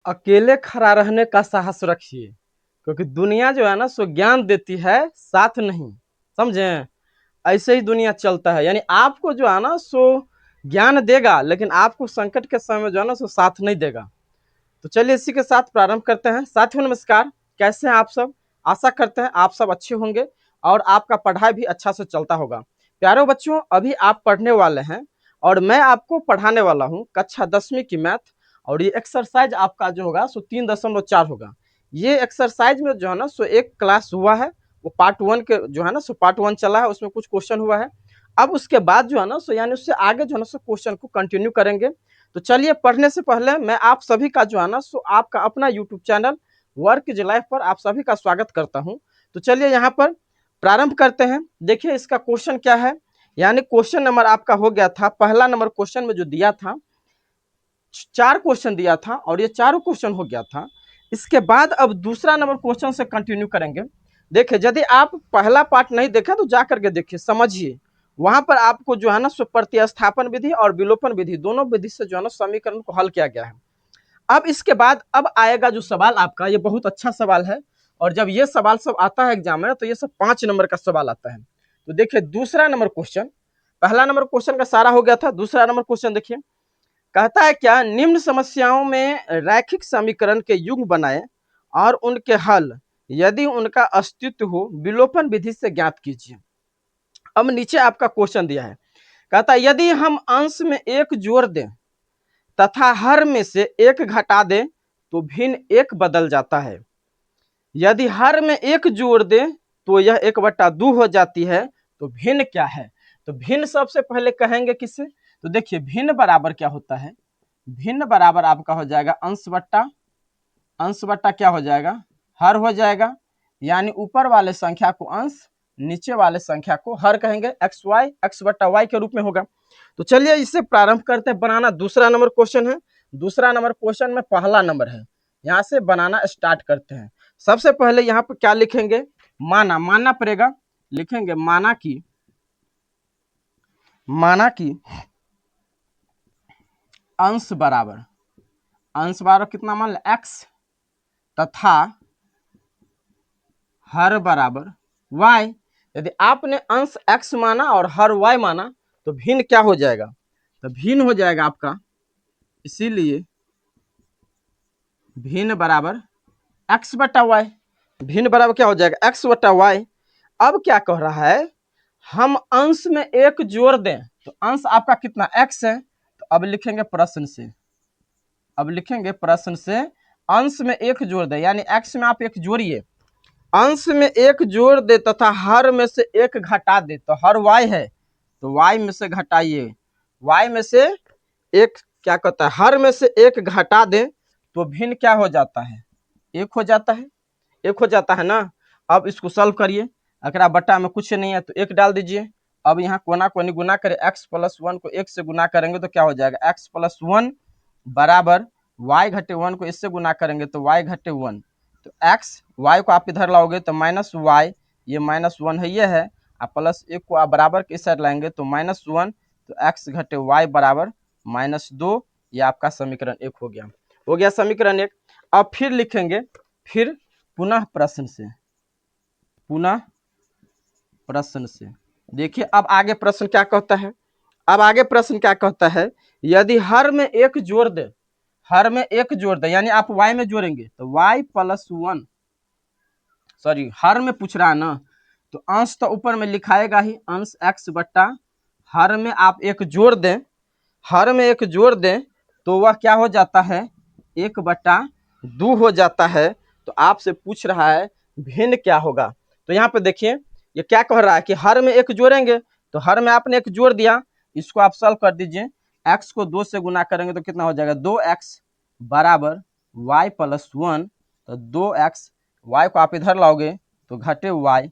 अकेले खड़ा रहने का साहस रखिए, क्योंकि दुनिया जो है ना सो ज्ञान देती है, साथ नहीं। समझे? ऐसे ही दुनिया चलता है, यानी आपको जो है ना सो ज्ञान देगा, लेकिन आपको संकट के समय में जो है ना सो साथ नहीं देगा। तो चलिए इसी के साथ प्रारंभ करते हैं। साथियों नमस्कार, कैसे हैं आप सब? आशा करते हैं आप सब अच्छे होंगे और आपका पढ़ाई भी अच्छा से चलता होगा। प्यारे बच्चों, अभी आप पढ़ने वाले हैं और मैं आपको पढ़ाने वाला हूं कक्षा 10वीं की मैथ। और ये एक्सरसाइज आपका जो होगा सो 3.4 होगा। ये एक्सरसाइज में जो है ना सो एक क्लास हुआ है, वो पार्ट 1 के जो है ना सो पार्ट 1 चला है, उसमें कुछ क्वेश्चन हुआ है। अब उसके बाद जो है ना सो यानी उससे आगे जो है ना सो क्वेश्चन को कंटिन्यू करेंगे। तो चलिए, पढ़ने से पहले मैं आप सभी का जो है ना सो आपका अपना YouTube channel work is life पर आप सभी का स्वागत करता हूं। तो चलिए यहाँ पर प्रारंभ करते हैं। देखिए इसका क्वेश्चन क्या है, यानी क्वेश्चन नंबर आपका हो गया था, पहला नंबर क्वेश्चन में जो दिया था 4 क्वेश्चन दिया था और ये चारों क्वेश्चन हो गया था। इसके बाद अब दूसरा नंबर क्वेश्चन से कंटिन्यू करेंगे। देखिए यदि आप पहला पार्ट नहीं देखा तो जा करके देखिए, समझिए। वहां पर आपको जो है ना सो प्रतिस्थापन विधि और विलोपन विधि दोनों विधि से जो है ना समीकरण को हल किया गया है। अब इसके बाद अब आएगा जो सवाल आपका, ये बहुत अच्छा सवाल है। और जब ये सवाल सब आता है एग्जाम में तो ये सब 5 नंबर का सवाल आता है। तो देखिए दूसरा नंबर क्वेश्चन, पहला नंबर क्वेश्चन का सारा हो गया था, दूसरा नंबर क्वेश्चन देखिए। कहता है क्या, निम्न समस्याओं में रैखिक समीकरण के युग्म बनाए और उनके हल यदि उनका अस्तित्व हो विलोपन विधि से ज्ञात कीजिए। अब नीचे आपका क्वेश्चन दिया है, कहता है यदि हम अंश में एक जोड़ दें तथा हर में से एक घटा दें तो भिन्न एक बदल जाता है। यदि हर में एक जोड़ दें तो यह 1/2 हो जाती है, तो भिन्न क्या है? तो भिन्न सबसे पहले कहेंगे किससे? तो देखिए भिन्न बराबर क्या होता है, भिन्न बराबर आपका हो जाएगा अंश बट्टा क्या हो जाएगा, हर हो जाएगा। यानी ऊपर वाले संख्या को अंश, नीचे वाले संख्या को हर कहेंगे, एक्स बट्टा वाई के रूप में होगा। तो चलिए इससे प्रारंभ करते हैं बनाना। दूसरा नंबर क्वेश्चन है, दूसरा नंबर क्वेश्चन में पहला नंबर है, यहां से बनाना स्टार्ट करते हैं। सबसे पहले यहाँ पर क्या लिखेंगे, मानना पड़ेगा। लिखेंगे माना की अंश बराबर कितना मान लें एक्स तथा हर बराबर y। यदि आपने अंश x माना और हर y माना तो भिन्न क्या हो जाएगा, तो भिन्न हो जाएगा आपका, इसीलिए भिन्न बराबर x बटा y। भिन्न बराबर क्या हो जाएगा, x बटा y। अब क्या कह रहा है, हम अंश में एक जोड़ दें, तो अंश आपका कितना x है, तो अब लिखेंगे प्रश्न से अंश में एक जोड़ दें, यानी x में आप एक जोड़िए, अंश में एक जोड़ दे तथा हर में से एक घटा दे, तो हर y है तो y में से घटाइए, y में से एक क्या कहता है, हर में से एक घटा दे तो भिन्न क्या हो जाता है, एक हो जाता है ना। अब इसको सॉल्व करिए, अगर बट्टा में कुछ नहीं है तो एक डाल दीजिए। अब यहाँ कोना कोनी गुना करें, x+1 को 1 से गुना करेंगे तो क्या हो जाएगा, x+1 बराबर y घटे 1 को इससे गुना करेंगे तो y घटे 1। तो x y को आप इधर लाओगे तो -y, ये -1 है, ये है, आप +1 को आप बराबर के इस साइड लाएंगे तो -1, तो x घटे y बराबर -2। ये आपका समीकरण 1 हो गया समीकरण 1। अब फिर लिखेंगे, फिर पुनः प्रश्न से देखिए अब आगे प्रश्न क्या कहता है, यदि हर में एक जोड़ दे, यानी आप y में जोड़ेंगे तो y+1, सॉरी हर में पूछ रहा है ना, तो अंश तो ऊपर में लिखाएगा ही, अंश x बट्टा हर में आप एक जोड़ दें, तो वह क्या हो जाता है, 1/2 हो जाता है। तो आपसे पूछ रहा है भिन्न क्या होगा। तो यहाँ पे देखिए ये क्या कह रहा है कि हर में एक जोड़ेंगे, तो हर में आपने एक जोड़ दिया, इसको आप सॉल्व कर दीजिए, x को 2 से गुना करेंगे तो कितना हो जाएगा, 2x बराबर y+1, तो 2x, y को आप इधर लाओगे तो घटे y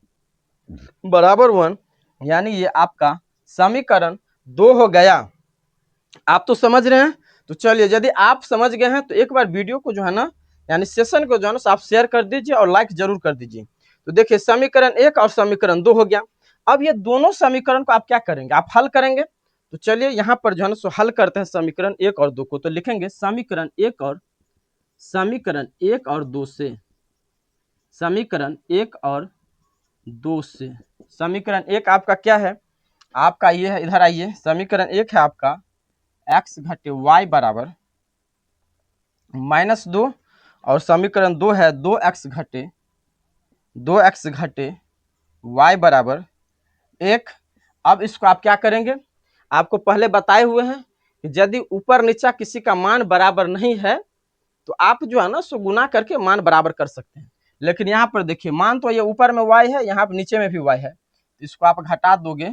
बराबर 1, यानी ये आपका समीकरण 2 हो गया। आप तो समझ रहे हैं। तो चलिए यदि आप समझ गए हैं तो एक बार वीडियो को जो है ना, यानी सेशन को जो है ना आप शेयर कर दीजिए और लाइक जरूर कर दीजिए। तो देखिए समीकरण 1 और समीकरण 2 हो गया। अब ये दोनों समीकरण को आप क्या करेंगे, आप हल करेंगे। तो चलिए यहाँ पर जो है ना हल करते हैं समीकरण 1 और 2 को। तो लिखेंगे समीकरण 1 और समीकरण 1 और 2 से, समीकरण 1 और 2 से, समीकरण 1 आपका क्या है, आपका ये है, इधर आइए, समीकरण 1 है आपका x घटे y बराबर -2 और समीकरण 2 है 2x घटे y बराबर 1। अब इसको आप क्या करेंगे, आपको पहले बताए हुए हैं कि यदि ऊपर नीचा किसी का मान बराबर नहीं है तो आप जो है ना सो गुना करके मान बराबर कर सकते हैं। लेकिन यहाँ पर देखिए, मान तो ये ऊपर में y है, यहाँ पर नीचे में भी y है, तो इसको आप घटा दोगे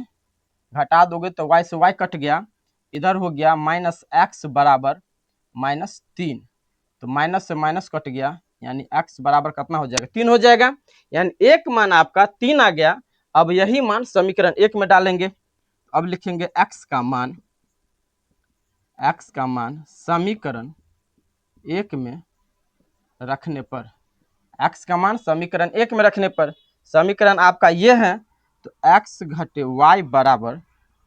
तो y से y कट गया, इधर हो गया -x बराबर -3, तो माइनस से माइनस कट गया, यानी x बराबर कितना हो जाएगा, 3 हो जाएगा, यानी एक मान आपका 3 आ गया। अब यही मान समीकरण 1 में डालेंगे। अब लिखेंगे x का मान समीकरण 1 में रखने पर, x का मान समीकरण 1 में रखने पर, समीकरण आपका ये है, तो x घटे y बराबर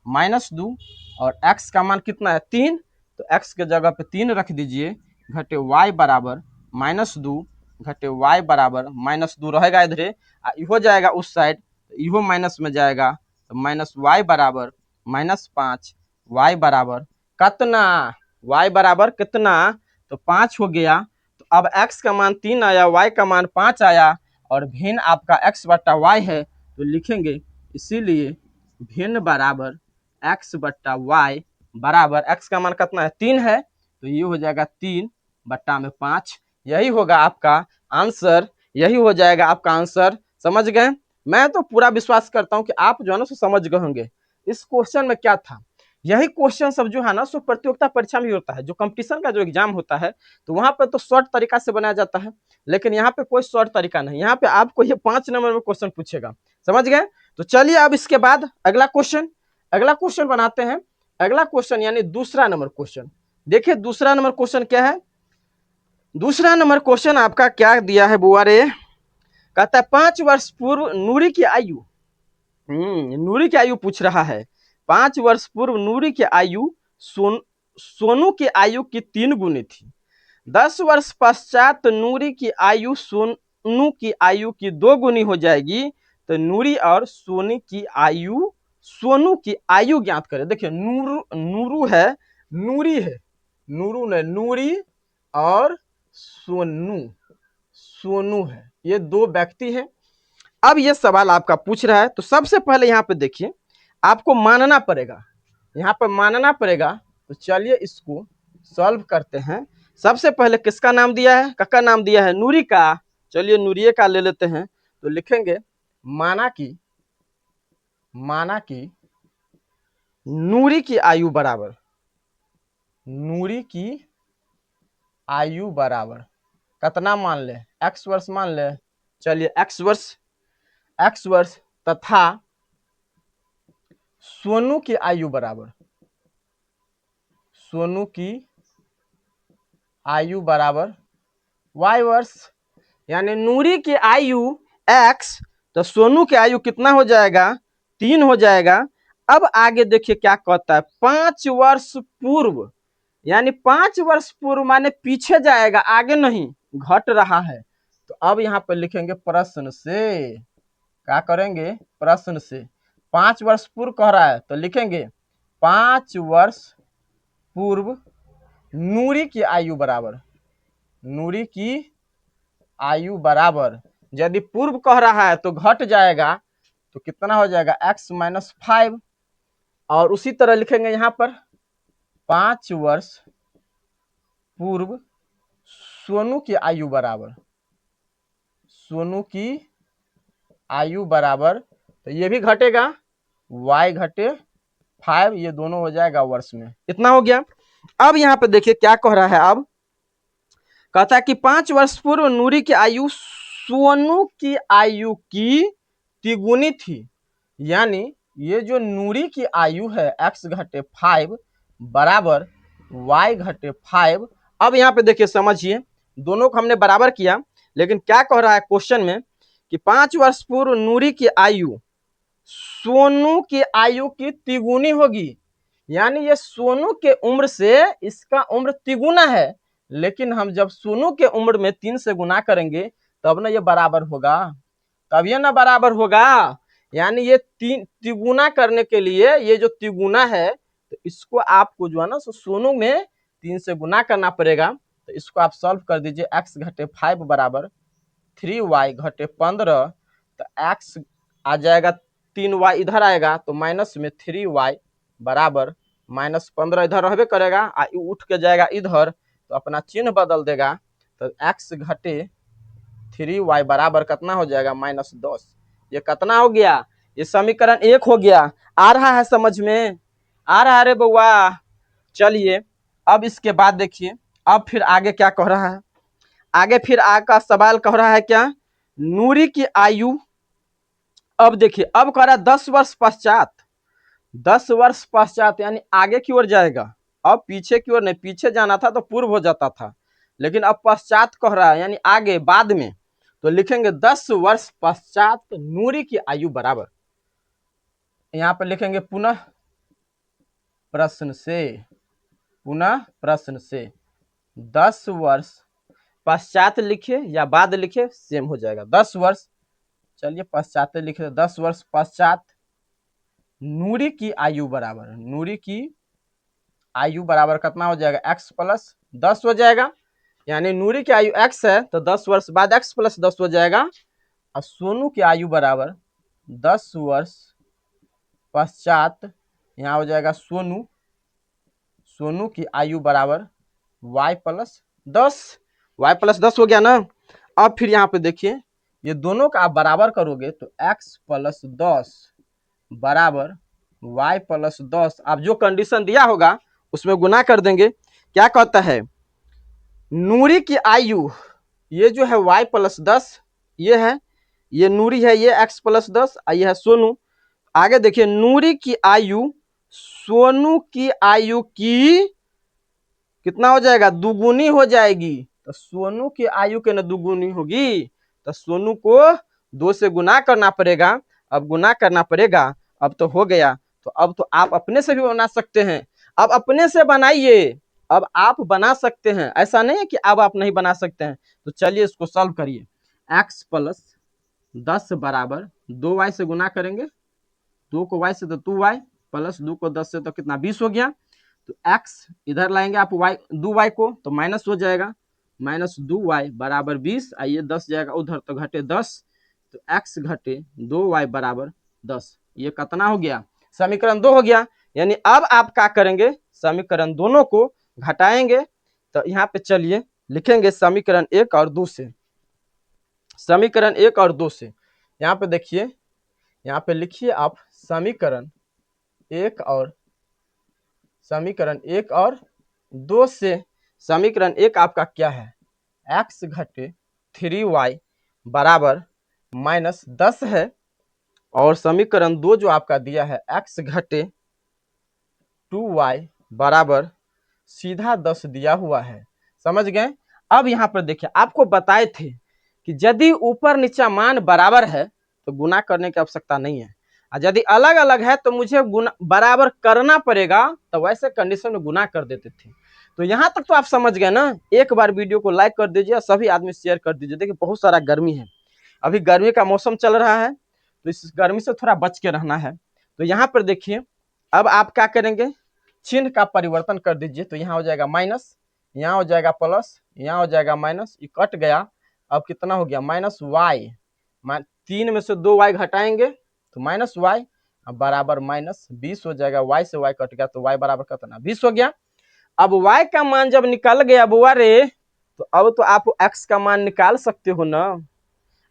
-2 और x का मान कितना है 3, तो x के जगह पे 3 रख दीजिए, घटे y बराबर -2 घटे y बराबर -2 रहेगा इधर, हो जाएगा उस साइड, इहो माइनस में जाएगा, तो -y बराबर -5, y बराबर कितना, y बराबर कितना, तो 5 हो गया। तो अब x का मान 3 आया, y का मान 5 आया और भिन्न आपका x बट्टा y है, तो लिखेंगे इसीलिए भिन्न बराबर x बट्टा y बराबर, x का मान कितना है 3 है, तो ये हो जाएगा 3 बट्टा में 5, यही होगा आपका आंसर, यही हो जाएगा आपका आंसर। समझ गए? मैं तो पूरा विश्वास करता हूं कि आप जो है ना सो समझ गए होंगे इस क्वेश्चन में क्या था। यही क्वेश्चन सब जो है ना सो प्रतियोगिता परीक्षा में होता है, जो कंपटीशन का जो एग्जाम होता है तो वहां पर तो शॉर्ट तरीका से बनाया जाता है, लेकिन यहाँ पे कोई शॉर्ट तरीका नहीं, यहाँ पे आपको ये 5 नंबर में क्वेश्चन पूछेगा। समझ गए? तो चलिए अब इसके बाद अगला क्वेश्चन बनाते हैं। अगला क्वेश्चन यानी दूसरा नंबर क्वेश्चन, देखिए दूसरा नंबर क्वेश्चन क्या है। दूसरा नंबर क्वेश्चन आपका क्या दिया है बुआ रे, कहता है 5 वर्ष पूर्व नूरी की आयु, नूरी की आयु पूछ रहा है। 5 वर्ष पूर्व नूरी की आयु सोनू की आयु की 3 गुनी थी। 10 वर्ष पश्चात नूरी की आयु सोनू की आयु की 2 गुनी हो जाएगी, तो नूरी और सोनू की आयु ज्ञात करें। देखिए नूरू है, नूरी है, नूरू ने नूरी और सोनू है, ये 2 व्यक्ति हैं। अब ये सवाल आपका पूछ रहा है, तो सबसे पहले यहाँ पे देखिए आपको मानना पड़ेगा, यहाँ पर मानना पड़ेगा। तो चलिए इसको सॉल्व करते हैं। सबसे पहले किसका नाम दिया है, कक्का नाम दिया है नूरी का, चलिए नूरिये का ले लेते हैं। तो लिखेंगे माना कि नूरी की आयु बराबर, नूरी की आयु बराबर कितना मान ले, x वर्ष मान ले, चलिए x वर्ष तथा सोनू की आयु बराबर, सोनू की आयु बराबर y वर्ष, यानी नूरी की आयु x, तो सोनू की आयु कितना हो जाएगा 3 हो जाएगा। अब आगे देखिए क्या कहता है, 5 वर्ष पूर्व, यानी 5 वर्ष पूर्व माने पीछे जाएगा, आगे नहीं, घट रहा है। तो अब यहाँ पर लिखेंगे प्रश्न से, क्या करेंगे प्रश्न से, 5 वर्ष पूर्व कह रहा है तो लिखेंगे 5 वर्ष पूर्व नूरी की आयु बराबर, नूरी की आयु बराबर, यदि पूर्व कह रहा है तो घट जाएगा, तो कितना हो जाएगा x - 5। और उसी तरह लिखेंगे यहाँ पर 5 वर्ष पूर्व सोनू की आयु बराबर, सोनू की आयु बराबर, तो ये भी घटेगा, y घटे 5, ये दोनों हो जाएगा वर्ष में। इतना हो गया। अब यहाँ पे देखिए क्या कह रहा है, अब कहता है कि 5 वर्ष पूर्व नूरी की आयु सोनू की आयु की तिगुनी थी, यानी ये जो नूरी की आयु है x घटे 5 बराबर y घटे 5। अब यहाँ पे देखिए समझिए, दोनों को हमने बराबर किया, लेकिन क्या कह रहा है क्वेश्चन में कि 5 वर्ष पूर्व नूरी की आयु सोनू की आयु की तिगुनी होगी, यानी ये सोनू के उम्र से इसका उम्र तिगुना है, लेकिन हम जब सोनू के उम्र में 3 से गुना करेंगे तब ना ये बराबर होगा, तब ये ना बराबर होगा। यानी ये तिगुना करने के लिए ये जो तिगुना है तो इसको आपको जो है ना सोनू में 3 से गुना करना पड़ेगा। तो इसको आप सॉल्व कर दीजिए। x घटे 5 बराबर 3y घटे 15। तो x आ जाएगा 3y इधर आएगा तो माइनस में 3y बराबर -15 इधर रहबे करेगा, उठ के जाएगा इधर तो अपना चिन्ह बदल देगा। तो x घटे 3y बराबर कितना हो जाएगा -10। ये कितना हो गया, ये समीकरण 1 हो गया। आ रहा है समझ में, आ रहा है रे बउआ। चलिए अब इसके बाद देखिए, अब फिर आगे क्या कह रहा है। आगे फिर आगे का सवाल कह रहा है क्या, नूरी की आयु। अब देखिए अब कह रहा है 10 वर्ष पश्चात, 10 वर्ष पश्चात यानी आगे की ओर जाएगा। अब पीछे की ओर नहीं, पीछे जाना था तो पूर्व हो जाता था, लेकिन अब पश्चात कह रहा है यानी आगे बाद में। तो लिखेंगे 10 वर्ष पश्चात नूरी की आयु बराबर, यहां पर लिखेंगे पुनः प्रश्न से, पुनः प्रश्न से 10 वर्ष पश्चात लिखे या बाद लिखे सेम हो जाएगा। 10 वर्ष, चलिए पश्चात लिखे, 10 वर्ष पश्चात नूरी की आयु बराबर, नूरी की आयु बराबर कितना हो जाएगा x प्लस 10 हो जाएगा। यानी नूरी की आयु x है तो 10 वर्ष बाद x प्लस 10 हो जाएगा। और सोनू की आयु बराबर 10 वर्ष पश्चात, यहाँ हो जाएगा सोनू, सोनू की आयु बराबर y प्लस 10, y प्लस 10 हो गया ना। अब फिर यहाँ पे देखिए ये दोनों का आप बराबर करोगे तो x प्लस 10 बराबर y प्लस 10, आप जो कंडीशन दिया होगा उसमें गुना कर देंगे। क्या कहता है, नूरी की आयु ये जो है y प्लस 10 ये है, ये नूरी है ये x प्लस 10, ये है सोनू। आगे देखिए नूरी की आयु सोनू की आयु की कितना हो जाएगा, दुगुनी हो जाएगी। तो सोनू की आयु के न दुगुनी होगी तो सोनू को 2 से गुना करना पड़ेगा। अब गुना करना पड़ेगा, अब तो हो गया। तो अब तो आप अपने से भी बना सकते हैं, अब अपने से बनाइए, अब आप बना सकते हैं, ऐसा नहीं है कि अब आप नहीं बना सकते हैं। तो चलिए इसको सॉल्व करिए। x प्लस 10 बराबर 2y से गुना करेंगे, 2 को y से तो 2y प्लस 2 को 10 से तो कितना 20 हो गया। तो x इधर लाएंगे आप y 2y को तो माइनस हो जाएगा, -2y बराबर 20, आइए 10 जाएगा उधर तो घटे 10। तो x घटे 2y बराबर 10, ये कितना हो गया, समीकरण 2 हो गया। यानी अब आप क्या करेंगे, समीकरण दोनों को घटाएंगे। तो यहाँ पे चलिए लिखेंगे समीकरण 1 और 2 से, समीकरण 1 और 2 से। यहाँ पे देखिए, यहाँ पे लिखिए आप समीकरण 1 और, समीकरण 1 और 2 से। समीकरण 1 आपका क्या है, x घटे 3y बराबर -10 है। और समीकरण 2 जो आपका दिया है x घटे 2y बराबर सीधा 10 दिया हुआ है, समझ गए। अब यहाँ पर देखिए आपको बताए थे कि यदि ऊपर नीचा मान बराबर है तो गुना करने की आवश्यकता नहीं है, और यदि अलग अलग है तो मुझे गुना बराबर करना पड़ेगा, तो वैसे कंडीशन में गुना कर देते थे। तो यहाँ तक तो आप समझ गए ना। एक बार वीडियो को लाइक कर दीजिए, सभी आदमी शेयर कर दीजिए। देखिए बहुत सारा गर्मी है, अभी गर्मी का मौसम चल रहा है तो इस गर्मी से थोड़ा बच के रहना है। तो यहाँ पर देखिए अब आप क्या करेंगे, चिन्ह का परिवर्तन कर दीजिए। तो यहाँ हो जाएगा माइनस, यहाँ हो जाएगा प्लस, यहाँ हो जाएगा माइनस, ये कट गया। अब कितना हो गया -y, 3 में से 2y घटाएंगे तो -y बराबर -20 हो जाएगा। y से y कट गया तो y बराबर कितना 20 हो गया। अब y का मान जब निकल गया बुआ रे, तो अब तो आप x का मान निकाल सकते हो ना।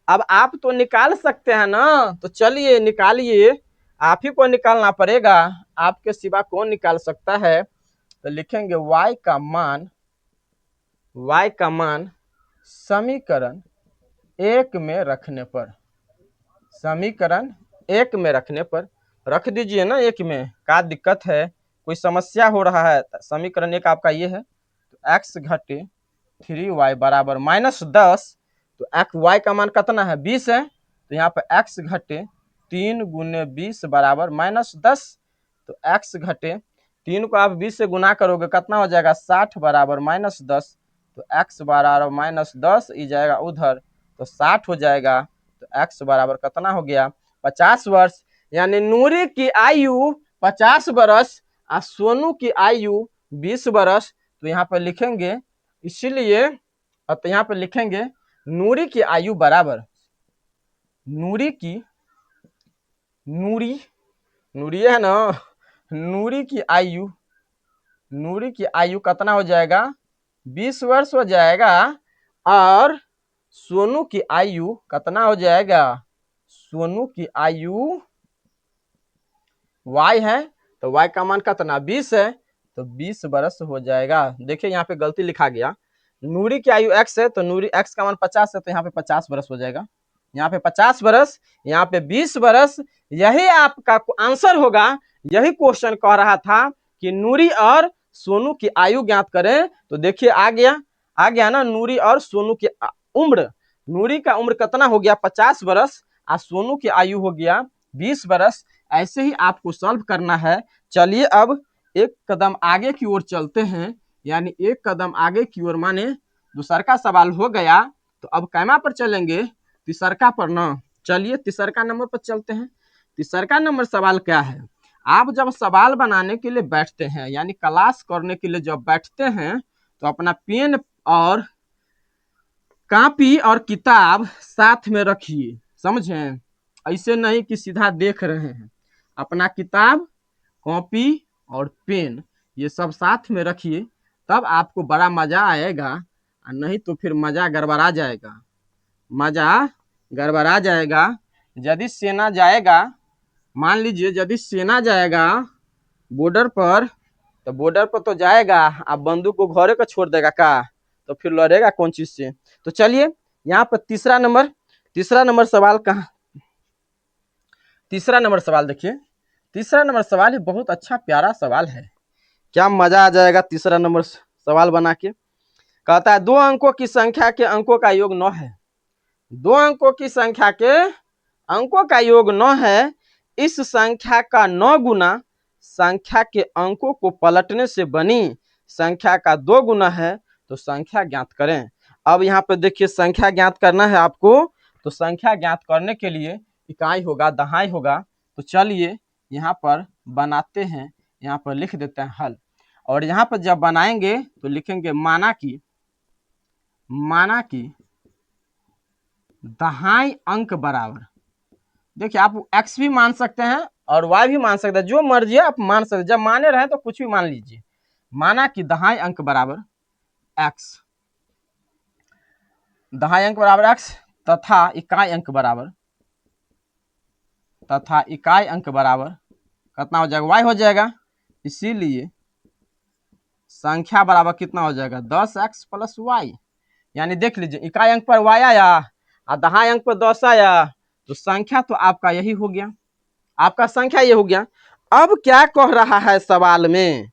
अब आप तो निकाल सकते हैं ना, तो चलिए निकालिए, आप ही को निकालना पड़ेगा, आपके सिवा कौन निकाल सकता है। तो लिखेंगे y का मान, y का मान समीकरण 1 में रखने पर, समीकरण 1 में रखने पर रख दीजिए ना। 1 में क्या दिक्कत है, कोई समस्या हो रहा है। समीकरण 1 आपका ये है। तो x घटे 3y बराबर -10, तो y का मान कितना है 20 है। तो यहाँ पर x घटे 3 गुने 20 बराबर -10। तो x घटे 3 को आप 20 से गुना करोगे कितना हो जाएगा 60 बराबर -10। तो x बराबर -10 ई जाएगा उधर, तो 60 हो जाएगा। तो x बराबर कितना हो गया 50 वर्ष। यानी नूरी की आयु 50 वर्ष और सोनू की आयु 20 वर्ष। तो यहाँ पर लिखेंगे, इसीलिए तो यहाँ पे लिखेंगे नूरी की आयु बराबर नूरी है ना, नूरी की आयु कितना हो जाएगा 20 वर्ष हो जाएगा। और सोनू की आयु कितना हो जाएगा, सोनू की आयु y है तो y का मान कितना 20 है, तो 20 वर्ष हो जाएगा। देखिए यहाँ पे गलती लिखा गया, नूरी की आयु x है तो नूरी x का मान 50 है, तो यहाँ पे 50 वर्ष हो जाएगा। यहाँ पे 50 वर्ष, यहाँ पे 20 वर्ष। यही आपका आंसर होगा। यही क्वेश्चन कह रहा था कि नूरी और सोनू की आयु ज्ञात करें। तो देखिए आ गया ना, नूरी और सोनू की उम्र। नूरी का उम्र कितना हो गया 50 वर्ष और सोनू की आयु हो गया 20 वर्ष। ऐसे ही आपको सॉल्व करना है। चलिए अब एक कदम आगे की ओर चलते हैं, यानी एक कदम आगे की ओर माने दूसरा सवाल हो गया। तो अब कैमा पर चलेंगे, तीसरका पर ना। चलिए तीसरका नंबर पर चलते हैं। तीसरका नंबर सवाल क्या है, आप जब सवाल बनाने के लिए बैठते हैं, यानी क्लास करने के लिए जब बैठते हैं, तो अपना पेन और कॉपी और किताब साथ में रखिए, समझें। ऐसे नहीं कि सीधा देख रहे हैं। अपना किताब, कॉपी और पेन ये सब साथ में रखिए, तब आपको बड़ा मजा आएगा। नहीं तो फिर मजा गड़बड़ा जाएगा। यदि सेना जाएगा, मान लीजिए यदि सेना जाएगा बॉर्डर पर, तो बॉर्डर पर तो जाएगा, आप बंदूक को घरे का छोड़ देगा का, तो फिर लड़ेगा कौन चीज से। तो चलिए यहाँ पर तीसरा नंबर सवाल कहाँ, तीसरा नंबर सवाल देखिए। तीसरा नंबर सवाल ही बहुत अच्छा प्यारा सवाल है, क्या मजा आ जाएगा तीसरा नंबर सवाल बना के। कहता है 2 अंकों की संख्या के अंकों का योग 9 है। 2 अंकों की संख्या के अंकों का योग 9 है। इस संख्या का 9 गुना संख्या के अंकों को पलटने से बनी संख्या का 2 गुना है, तो संख्या ज्ञात करें। अब यहाँ पे देखिए संख्या ज्ञात करना है आपको, तो संख्या ज्ञात करने के लिए इकाई होगा, दहाई होगा। तो चलिए यहाँ पर बनाते हैं, यहाँ पर लिख देते हैं हल। और यहाँ पर जब बनाएंगे तो लिखेंगे माना कि दहाई अंक बराबर। देखिए आप x भी मान सकते हैं और y भी मान सकते हैं, जो मर्जी है आप मान सकते हैं। जब माने रहे तो कुछ भी मान लीजिए। माना कि दहाई अंक बराबर x, दहाई अंक बराबर x तथा इकाई अंक बराबर कितना हो जाएगा y हो जाएगा। इसीलिए संख्या बराबर कितना हो जाएगा 10x प्लस y। यानी देख लीजिए इकाई अंक पर y आया और दहाई अंक पर 10 आया, तो संख्या तो आपका यही हो गया, आपका संख्या ये हो गया। अब क्या कह रहा है सवाल में,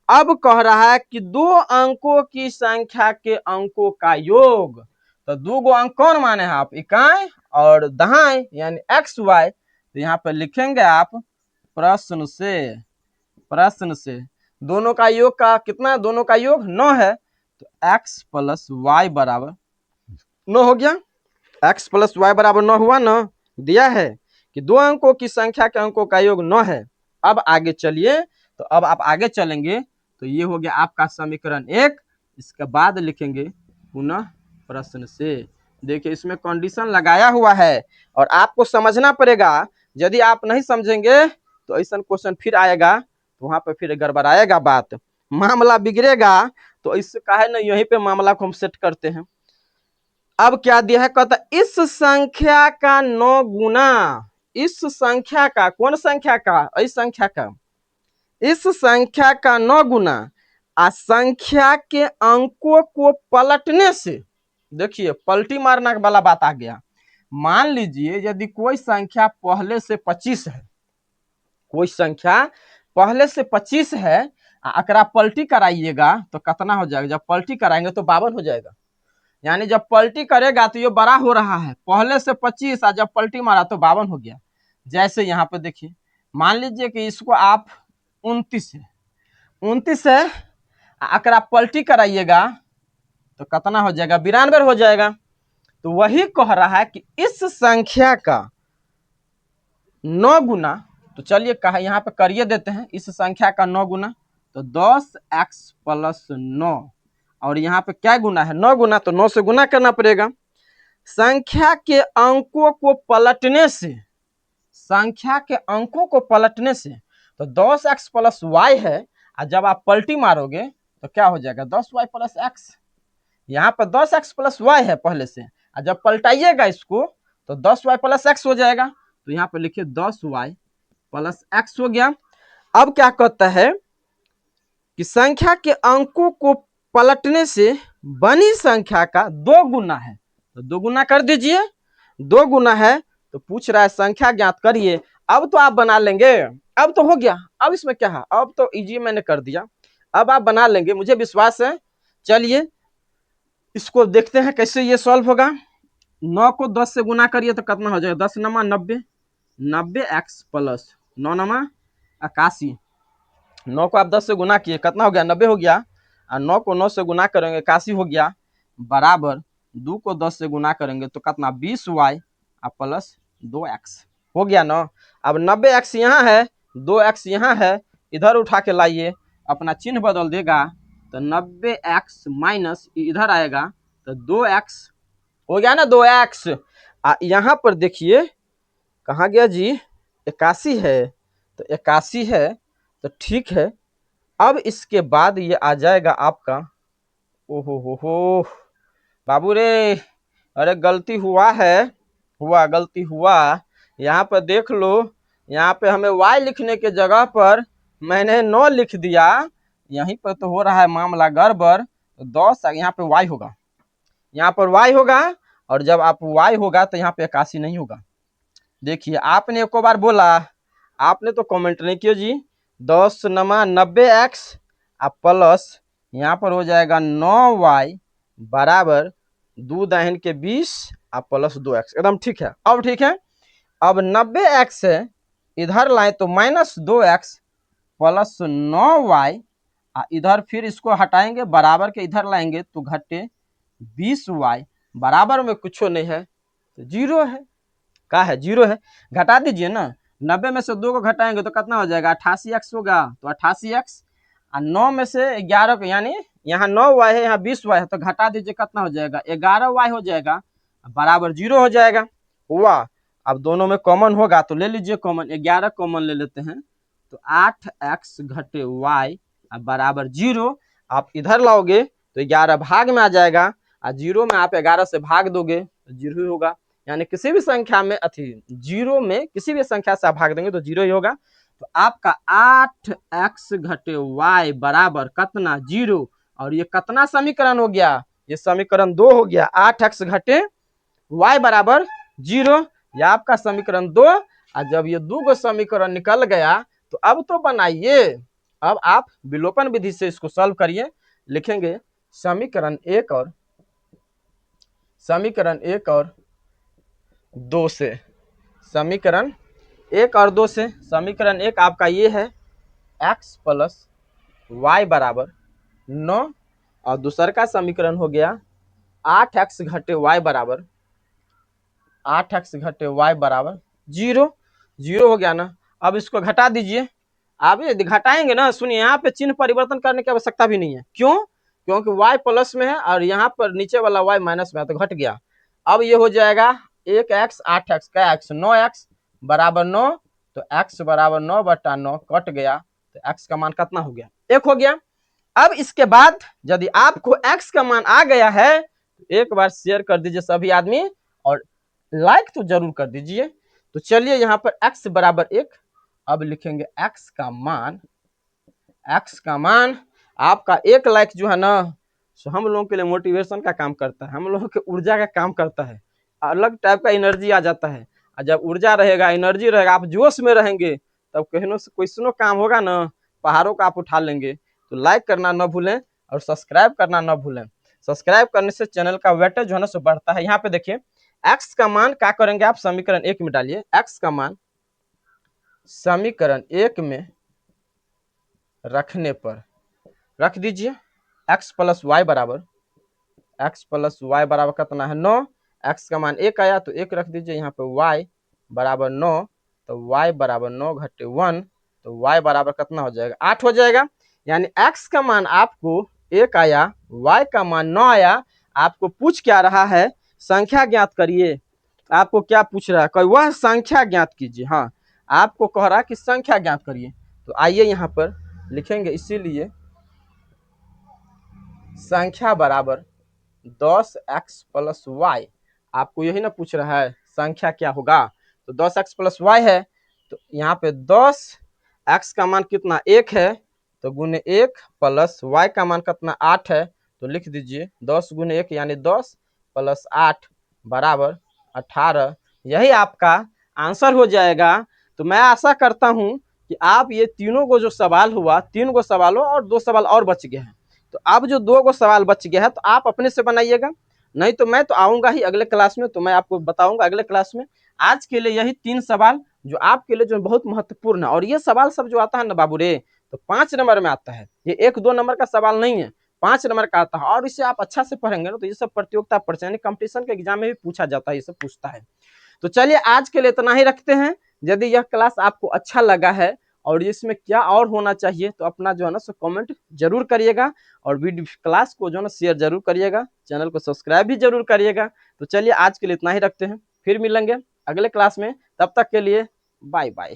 अब कह रहा है कि 2 अंकों की संख्या के अंकों का योग। तो 2 गो अंक कौन माने हैं आप, इकाई और दहाई यानी एक्स वाई। तो यहाँ पर लिखेंगे आप प्रश्न से दोनों का योग का कितना, दोनों का योग 9 है। तो x प्लस वाई बराबर 9 हो गया। x प्लस वाई बराबर 9 हुआ ना, दिया है कि 2 अंकों की संख्या के अंकों का योग 9 है। अब आगे चलिए, तो अब आप आगे चलेंगे तो ये हो गया आपका समीकरण 1। इसके बाद लिखेंगे पुनः प्रश्न से। देखिए इसमें कंडीशन लगाया हुआ है और आपको समझना पड़ेगा। यदि आप नहीं समझेंगे तो ऐसा क्वेश्चन फिर आएगा, तो वहां पर फिर गड़बड़ाएगा बात, मामला बिगड़ेगा। तो इससे कहे ना यहीं पे मामला को हम सेट करते हैं। अब क्या दिया है, कहता इस संख्या का 9 गुना, इस संख्या का, कौन संख्या का, इस संख्या का, इस संख्या का 9 गुना आ संख्या के अंकों को पलटने से। देखिए पलटी मारना वाला बात आ गया। मान लीजिए यदि कोई संख्या पहले से 25 है, कोई संख्या पहले से 25 है, अकरा पलटी कराइएगा तो कितना हो जाएगा, जब पलटी कराएंगे तो 52 हो जाएगा। यानी जब पलटी करेगा तो ये बड़ा हो रहा है, पहले से 25 और जब पलटी मारा तो 52 हो गया। जैसे यहाँ पे देखिए मान लीजिए कि इसको आप 29 है, 29 है, अकरा पलटी कराइएगा तो कितना हो जाएगा, 92 हो जाएगा। तो वही कह रहा है कि इस संख्या का 9 गुना, तो चलिए कहा यहाँ पे करिए देते हैं, इस संख्या का 9 गुना, तो 10x + 9, और यहाँ पे क्या गुना है, 9 गुना, तो 9 से गुना करना पड़ेगा। संख्या के अंकों को पलटने से, संख्या के अंकों को पलटने से, तो 10x + y है, और जब आप पलटी मारोगे तो क्या हो जाएगा, 10y + x। यहाँ पर 10x + y है पहले से, और जब पलटाइएगा इसको तो 10y + x हो जाएगा। तो यहाँ पर लिखिए 10y + x हो गया। अब क्या कहता है कि संख्या के अंकों को पलटने से बनी संख्या का 2 गुना है, तो 2 गुना कर दीजिए। 2 गुना है तो पूछ रहा है संख्या ज्ञात करिए। अब तो आप बना लेंगे, अब तो हो गया, अब इसमें क्या है, अब तो इजी मैंने कर दिया, अब आप बना लेंगे, मुझे विश्वास है। चलिए इसको देखते हैं कैसे ये सॉल्व होगा। 9 को 10 से गुना करिए तो कितना हो जाएगा, 10 नमा 90, 90x + 9 नमा 81। 9 को आप 10 से गुना किए, कितना हो गया, 90 हो गया, और 9 को 9 से गुना करेंगे 81 हो गया, बराबर 2 को 10 से गुना करेंगे तो कितना, 20y + 2x हो गया ना। अब 90x यहाँ है, 2x यहाँ है, इधर उठा के लाइए, अपना चिन्ह बदल देगा, तो 90x माइनस इधर आएगा तो 2x हो गया ना, 2x। यहाँ पर देखिए कहाँ गया जी, 81 है, तो 81 है, तो ठीक है। अब इसके बाद ये आ जाएगा आपका, ओहो हो बाबू रे, अरे गलती हुआ है, गलती हुआ। यहाँ पर देख लो, यहाँ पे हमें y लिखने के जगह पर मैंने 9 लिख दिया, यहीं पर तो हो रहा है मामला गड़बड़। तो 10 यहाँ पे y होगा, यहाँ पर y होगा, और जब आप y होगा तो यहाँ पे 81 नहीं होगा। देखिए आपने एक बार बोला, आपने तो कमेंट नहीं किया जी। 10 नमा 90x प्लस यहाँ पर हो जाएगा 9y बराबर 2 दाहिन के 20 + 2x, एकदम ठीक है। अब ठीक है, अब 90x है इधर लाए तो -2x + 9y, इधर फिर इसको हटाएंगे, बराबर के इधर लाएंगे तो घटे 20y, बराबर में कुछ नहीं है तो 0 है। का है, 0 है, घटा दीजिए ना, 90 में से 2 को घटाएंगे तो कितना हो जाएगा, 88x होगा, तो 88x, और 9 में से 11 को, यानी यहाँ 9y है, यहाँ 20y है, तो घटा दीजिए, कितना हो जाएगा, 11y हो जाएगा, बराबर 0 हो जाएगा। हुआ, अब दोनों में कॉमन होगा तो ले लीजिए कॉमन, 11 कॉमन ले लेते हैं, तो 8x घटे y बराबर 0। आप इधर लाओगे तो 11 भाग में आ जाएगा, और 0 में आप 11 से भाग दोगे तो 0 ही होगा, यानी किसी भी संख्या में 0 में किसी भी संख्या से आप भाग देंगे तो 0 ही होगा। तो आपका 8x घटे y बराबर कितना, 0। और ये कितना समीकरण हो गया, ये समीकरण 2 हो गया, 8x घटे y बराबर 0, ये आपका समीकरण 2। और जब ये 2 समीकरण निकल गया तो अब तो बनाइए, अब आप विलोपन विधि से इसको सॉल्व करिए। लिखेंगे समीकरण 1 और 2 से, समीकरण 1 और 2 से, समीकरण 1 आपका ये है x + y बराबर 9, और दूसरा का समीकरण हो गया 8x घटे y बराबर 0। 0 हो गया ना। अब इसको घटा दीजिए, आप यदि घटाएंगे ना, सुनिए यहाँ पे चिन्ह परिवर्तन करने की आवश्यकता भी नहीं है, क्यों, क्योंकि y प्लस में है और यहाँ पर नीचे वाला y माइनस में है, तो घट गया। अब ये हो जाएगा 1x 8x का x 9x बराबर 9, तो x बराबर 9/9 कट गया, तो x का मान कितना हो गया, 1 हो गया। अब इसके बाद यदि आपको x का मान आ गया है तो एक बार शेयर कर दीजिए सभी आदमी, और लाइक तो जरूर कर दीजिए। तो चलिए यहाँ पर x बराबर 1, अब लिखेंगे x का मान आपका 1 लाइक जो है ना, सो हम लोगों के लिए मोटिवेशन का काम करता है, हम लोगों के ऊर्जा का काम करता है, अलग टाइप का एनर्जी आ जाता है। और जब ऊर्जा रहेगा, एनर्जी रहेगा, आप जोश में रहेंगे, तब कहीं से कोई काम होगा ना, पहाड़ों का आप उठा लेंगे। तो लाइक करना न भूलें और सब्सक्राइब करना न भूलें। सब्सक्राइब करने से चैनल का वेटेज जो है ना सो बढ़ता है। यहाँ पे देखिए x का मान क्या करेंगे, आप समीकरण 1 में डालिए, x का मान समीकरण 1 में रखने पर रख दीजिए x + y बराबर एक्स प्लस वाई बराबर कितना है 9। एक्स का मान 1 आया तो 1 रख दीजिए यहाँ पे, वाई बराबर 9, तो वाई बराबर 9 घटे 1, तो वाई बराबर कितना हो जाएगा 8 हो जाएगा। यानी एक्स का मान आपको 1 आया, वाई का मान 9 आया। आपको पूछ क्या रहा है, संख्या ज्ञात करिए। आपको क्या पूछ रहा है, कोई वह संख्या ज्ञात कीजिए। हाँ, आपको कह रहा है कि संख्या ज्ञात करिए। तो आइए यहाँ पर लिखेंगे, इसीलिए संख्या बराबर 10x प्लस वाई। आपको यही ना पूछ रहा है संख्या क्या होगा, तो 10x प्लस वाई है। तो यहाँ पे 10x का मान कितना 1 है, तो गुने 1 प्लस y का मान कितना 8 है, तो लिख दीजिए 10 गुने 1 यानी 10 प्लस 8 बराबर 18। यही आपका आंसर हो जाएगा। तो मैं आशा करता हूं कि आप ये तीनों को जो सवाल हुआ, 3 गो सवालों और 2 सवाल और बच गए हैं, तो अब जो 2 गो सवाल बच गया है तो आप अपने से बनाइएगा। नहीं तो मैं तो आऊंगा ही अगले क्लास में, तो मैं आपको बताऊंगा अगले क्लास में। आज के लिए यही 3 सवाल जो आपके लिए जो बहुत महत्वपूर्ण है। और ये सवाल सब जो आता है ना बाबू रे, तो 5 नंबर में आता है। ये 1-2 नंबर का सवाल नहीं है, 5 नंबर का आता है। और इसे आप अच्छा से पढ़ेंगे ना, तो ये सब प्रतियोगिता परीक्षा कंपटीशन के एग्जाम में भी पूछा जाता है, ये सब पूछता है। तो चलिए आज के लिए इतना ही रखते हैं। यदि यह क्लास आपको अच्छा लगा है और इसमें क्या और होना चाहिए, तो अपना जो है ना सो कमेंट जरूर करिएगा। और वीडियो क्लास को जो है ना शेयर जरूर करिएगा, चैनल को सब्सक्राइब भी जरूर करिएगा। तो चलिए आज के लिए इतना ही रखते हैं, फिर मिलेंगे अगले क्लास में। तब तक के लिए बाय बाय।